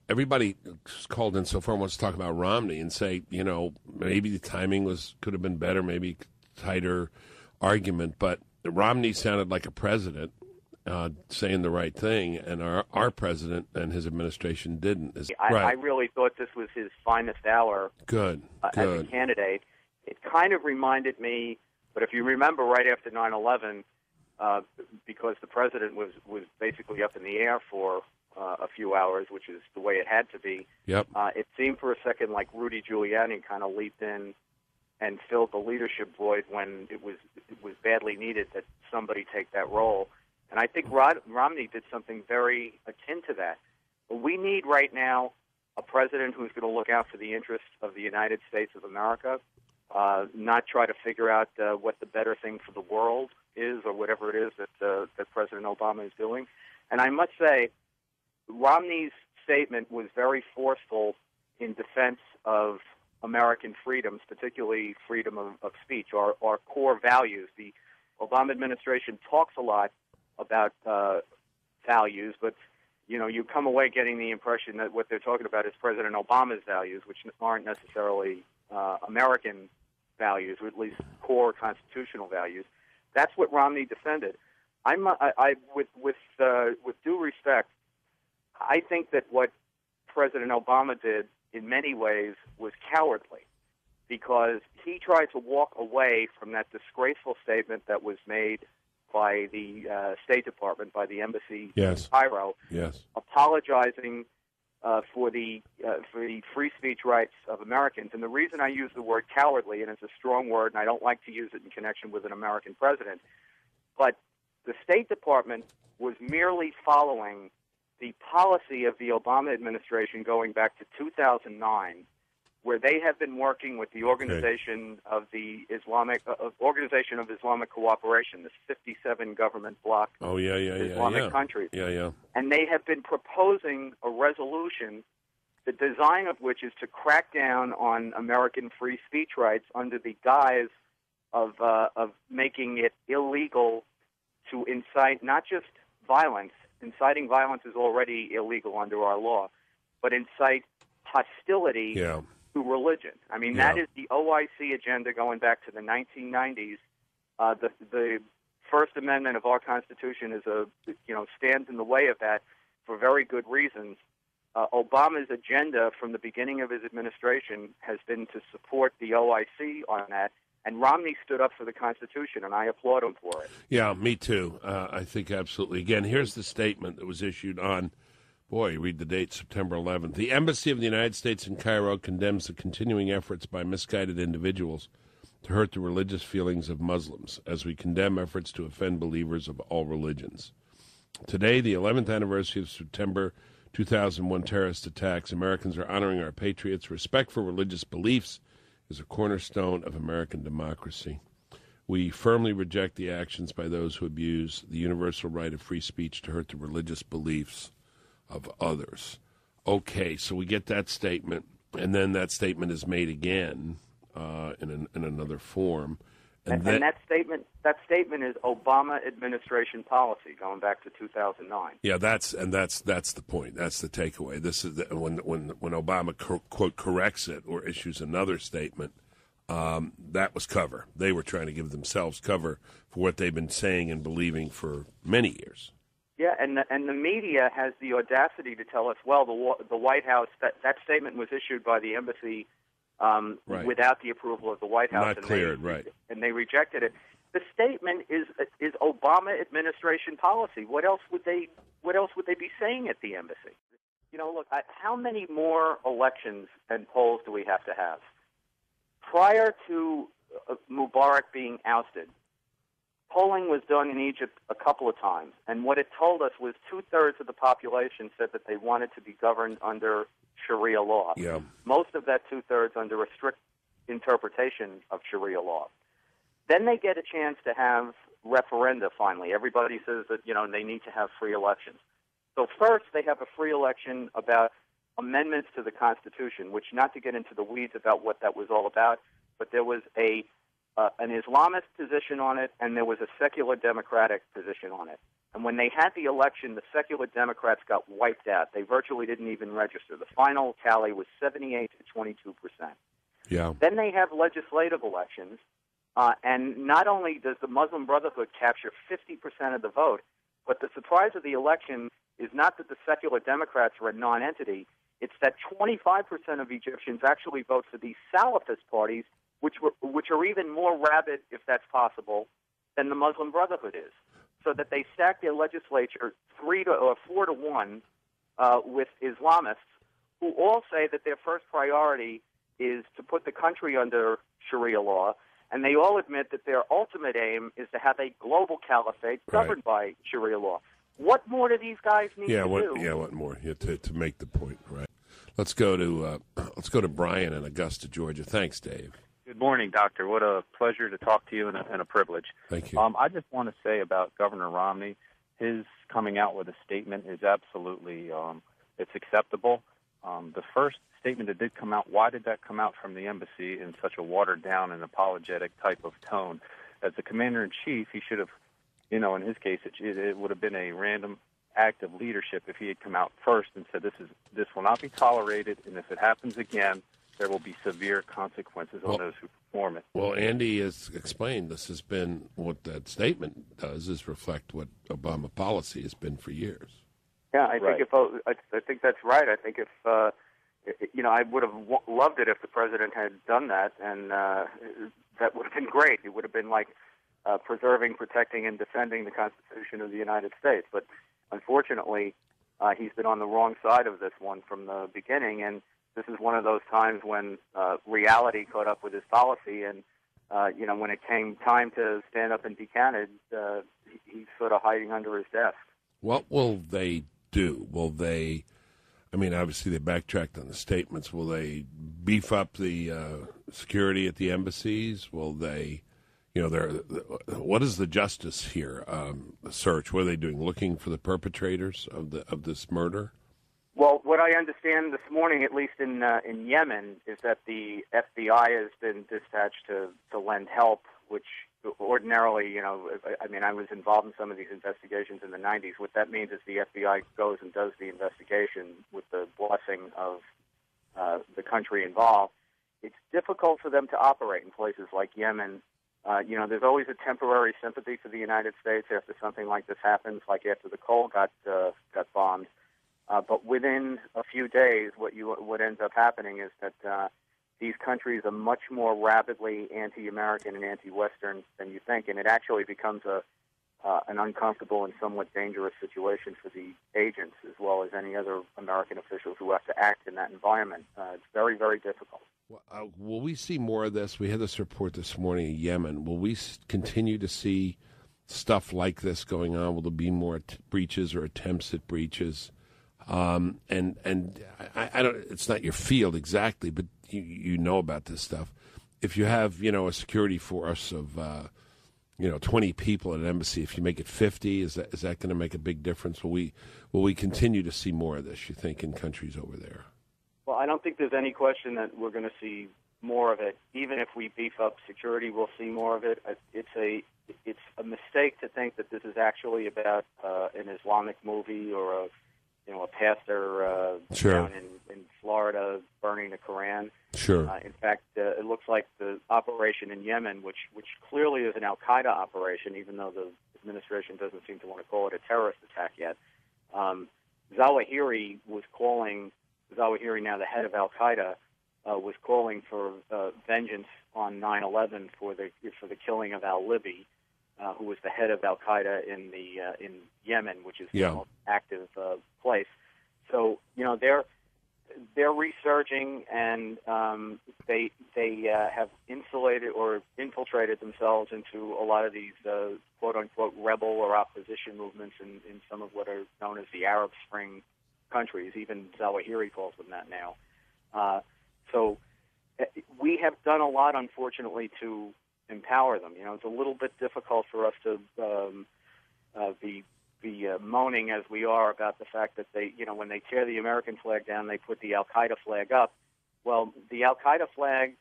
Everybody called in so far wants to talk about Romney and say, maybe the timing could have been better, maybe tighter argument, but Romney sounded like a president saying the right thing, and our president and his administration didn't. I really thought this was his finest hour. Good. As a candidate. It kind of reminded me, but if you remember right after 9/11, because the president was basically up in the air for a few hours, which is the way it had to be. Yep. It seemed for a second like Rudy Giuliani kind of leaped in and filled the leadership void when it was badly needed that somebody take that role. And I think Romney did something very akin to that. But we need right now a president who's going to look out for the interests of the United States of America, not try to figure out what the better thing for the world is or whatever it is that President Obama is doing. And I must say, Romney's statement was very forceful in defense of American freedoms, particularly freedom of speech, our core values. The Obama administration talks a lot about values, but you come away getting the impression that what they're talking about is President Obama's values, which aren't necessarily American values, or at least core constitutional values. That's what Romney defended. With due respect, I think that what President Obama did in many ways was cowardly, because he tried to walk away from that disgraceful statement that was made by the State Department, by the embassy in Cairo, apologizing for the free speech rights of Americans. And the reason I use the word cowardly, and it's a strong word, and I don't like to use it in connection with an American president, but the State Department was merely following the policy of the Obama administration going back to 2009, where they have been working with the Organization of the Islamic Organization of Islamic Cooperation, this 57 government bloc Islamic countries. And they have been proposing a resolution, the design of which is to crack down on American free speech rights under the guise of making it illegal to incite not just violence. Inciting violence is already illegal under our law, but incite hostility to religion. I mean, that is the OIC agenda going back to the 1990s. The First Amendment of our Constitution stands in the way of that for very good reasons. Obama's agenda from the beginning of his administration has been to support the OIC on that. And Romney stood up for the Constitution, and I applaud him for it. Yeah, me too. I think absolutely. Again, here's the statement that was issued on, read the date, September 11th. The Embassy of the United States in Cairo condemns the continuing efforts by misguided individuals to hurt the religious feelings of Muslims, as we condemn efforts to offend believers of all religions. Today, the 11th anniversary of September 2001 terrorist attacks, Americans are honoring our patriots. Respect for religious beliefs is a cornerstone of American democracy. We firmly reject the actions by those who abuse the universal right of free speech to hurt the religious beliefs of others. Okay, so we get that statement, and then that statement is made again in another form. And that statement is Obama administration policy going back to 2009. Yeah, that's the point. That's the takeaway. This is when Obama quote corrects it or issues another statement. That was cover. They were trying to give themselves cover for what they've been saying and believing for many years. Yeah, and the media has the audacity to tell us, well, the White House, that statement was issued by the embassy without the approval of the White House. Not cleared, right. And they rejected it. The statement is Obama administration policy. What else would they be saying at the embassy? Look, how many more elections and polls do we have to have? Prior to Mubarak being ousted, polling was done in Egypt a couple of times, and what it told us was 2/3 of the population said that they wanted to be governed under Sharia law. Yeah. Most of that 2/3 under a strict interpretation of Sharia law. Then they get a chance to have referenda finally. Everybody says that, they need to have free elections. So first they have a free election about amendments to the Constitution, which, not to get into the weeds about what that was all about, but there was an Islamist position on it and there was a secular democratic position on it. And when they had the election, the secular Democrats got wiped out. They virtually didn't even register. The final tally was 78 to 22%. Yeah. Then they have legislative elections, and not only does the Muslim Brotherhood capture 50% of the vote, but the surprise of the election is not that the secular Democrats are a non-entity. It's that 25% of Egyptians actually vote for these Salafist parties, which are even more rabid, if that's possible, than the Muslim Brotherhood is. So that they stack their legislature 4 to 1 with Islamists, who all say that their first priority is to put the country under Sharia law, and they all admit that their ultimate aim is to have a global caliphate governed by Sharia law. What more do these guys need to do? Yeah, what more? Yeah, to make the point, right? Let's go to Brian in Augusta, Georgia. Thanks, Dave. Good morning, Doctor. What a pleasure to talk to you and a privilege. Thank you. I just want to say about Governor Romney, his coming out with a statement is absolutely it's acceptable. The first statement that did come out, why did that come out from the embassy in such a watered-down and apologetic type of tone? As the commander-in-chief, he should have, in his case, it would have been a random act of leadership if he had come out first and said, this will not be tolerated, and if it happens again, there will be severe consequences on those who perform it. Well, Andy has explained this has been, what that statement does is reflect what Obama policy has been for years. Yeah, I think that's right. I think if I would have loved it if the president had done that, and that would have been great. It would have been like preserving, protecting, and defending the Constitution of the United States. But unfortunately, he's been on the wrong side of this one from the beginning, and this is one of those times when reality caught up with his policy, and when it came time to stand up and be counted, he's sort of hiding under his desk. What will they do? Will they? I mean, obviously they backtracked on the statements. Will they beef up the security at the embassies? Will they? What is the justice here? Search. What are they doing? Looking for the perpetrators of this murder? Well, what I understand this morning, at least in Yemen, is that the FBI has been dispatched to lend help, which ordinarily, I was involved in some of these investigations in the 90s. What that means is the FBI goes and does the investigation with the blessing of the country involved. It's difficult for them to operate in places like Yemen. There's always a temporary sympathy for the United States after something like this happens, like after the Cole got bombed. But within a few days, what ends up happening is that these countries are much more rapidly anti-American and anti-Western than you think, and it actually becomes an uncomfortable and somewhat dangerous situation for the agents as well as any other American officials who have to act in that environment. It's very, very difficult. Will we see more of this? We had this report this morning in Yemen. Will we continue to see stuff like this going on? Will there be more breaches or attempts at breaches? And I don't. It's not your field exactly, but you know about this stuff. If you have a security force of 20 people at an embassy, if you make it 50, is that going to make a big difference? Will we continue to see more of this? You think in countries over there? Well, I don't think there's any question that we're going to see more of it. Even if we beef up security, we'll see more of it. It's a mistake to think that this is actually about an Islamic movie or a pastor down in Florida burning the Koran. Sure. In fact, it looks like the operation in Yemen, which clearly is an al-Qaeda operation, even though the administration doesn't seem to want to call it a terrorist attack yet. Zawahiri, now the head of al-Qaeda, was calling for vengeance on 9/11 for the killing of al-Libi, who was the head of al-Qaeda in Yemen, which is the most active place. So they're resurging, and they have insulated or infiltrated themselves into a lot of these quote unquote rebel or opposition movements in some of what are known as the Arab Spring countries. Even Zawahiri calls them that now. So we have done a lot, unfortunately, to empower them. It's a little bit difficult for us to be moaning as we are about the fact that they, when they tear the American flag down, they put the Al-Qaeda flag up. Well, the Al-Qaeda flag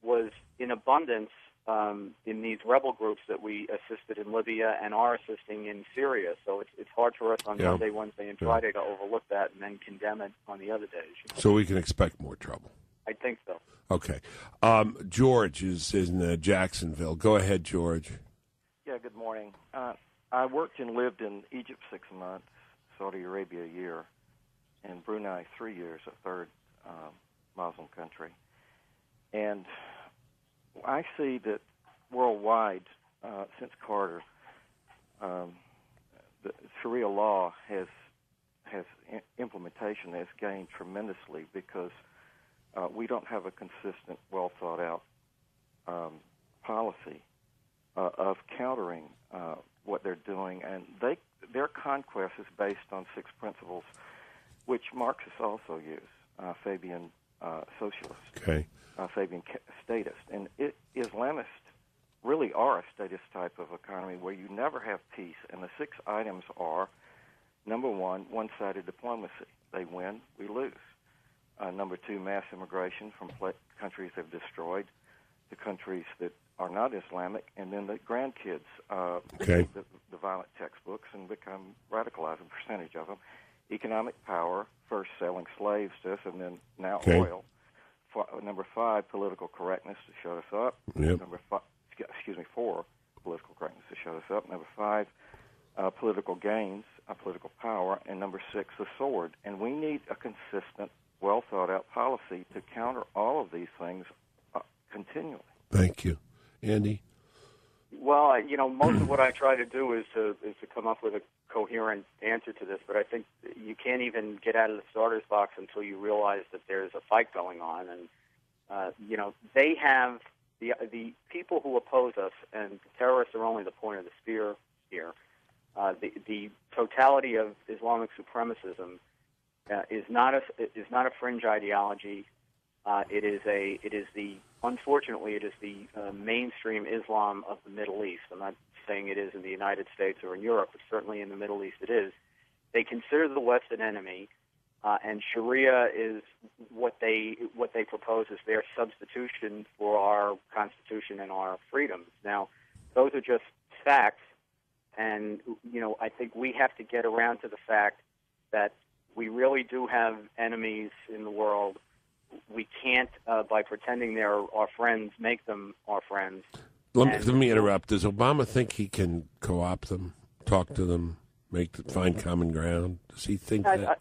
was in abundance in these rebel groups that we assisted in Libya and are assisting in Syria. So it's hard for us on Monday, Wednesday, and Friday to overlook that and then condemn it on the other days. So we can expect more trouble. I think so. Okay. George is in Jacksonville. Go ahead, George. Yeah, good morning. I worked and lived in Egypt 6 months, Saudi Arabia a year, and Brunei 3 years, a third Muslim country. And I see that worldwide, since Carter, the Sharia law has implementation has gained tremendously because we don't have a consistent, well thought out policy of countering what they're doing, and their conquest is based on 6 principles, which Marxists also use. Fabian socialist. Okay. Fabian statist. And Islamists really are a statist type of economy where you never have peace. And the 6 items are, number 1, one-sided diplomacy. They win, we lose. Number 2, mass immigration from countries they've destroyed to countries that are not Islamic. And then the grandkids take the violent textbooks and become radicalized, a percentage of them. Economic power, first selling slaves to us and then now oil. Number 5, political correctness to shut us up. Yep. Number 4, political correctness to shut us up. Number 5, political gains, political power. And number 6, the sword. And we need a consistent, well-thought-out policy to counter all of these things continually. Thank you. Andy? Well, most of what I try to do is to come up with a coherent answer to this, but I think you can't even get out of the starter's box until you realize that there's a fight going on. And, they have the people who oppose us, and the terrorists are only the point of the spear here. The totality of Islamic supremacism is not a fringe ideology. Unfortunately, it is the mainstream Islam of the Middle East. I'm not saying it is in the United States or in Europe, but certainly in the Middle East it is. They consider the West an enemy, and Sharia is what they propose as their substitution for our Constitution and our freedoms. Now, those are just facts, and I think we have to get around to the fact that we really do have enemies in the world. We can't, by pretending they're our friends, make them our friends. Let me interrupt. Does Obama think he can co-opt them, talk to them, find common ground? Does he think that?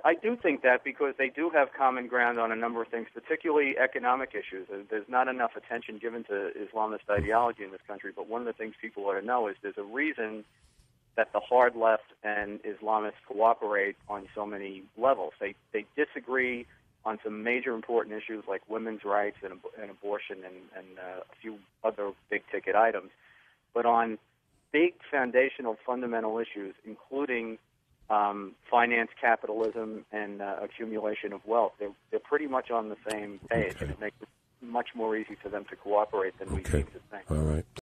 I do think that because they do have common ground on a number of things, particularly economic issues. There's not enough attention given to Islamist ideology in this country, but one of the things people ought to know is there's a reason that the hard left and Islamists cooperate on so many levels. They disagree on some major important issues like women's rights and abortion and a few other big-ticket items. But on big foundational fundamental issues, including finance, capitalism, and accumulation of wealth, they're pretty much on the same page, and it makes it much more easy for them to cooperate than we seem to think. All right.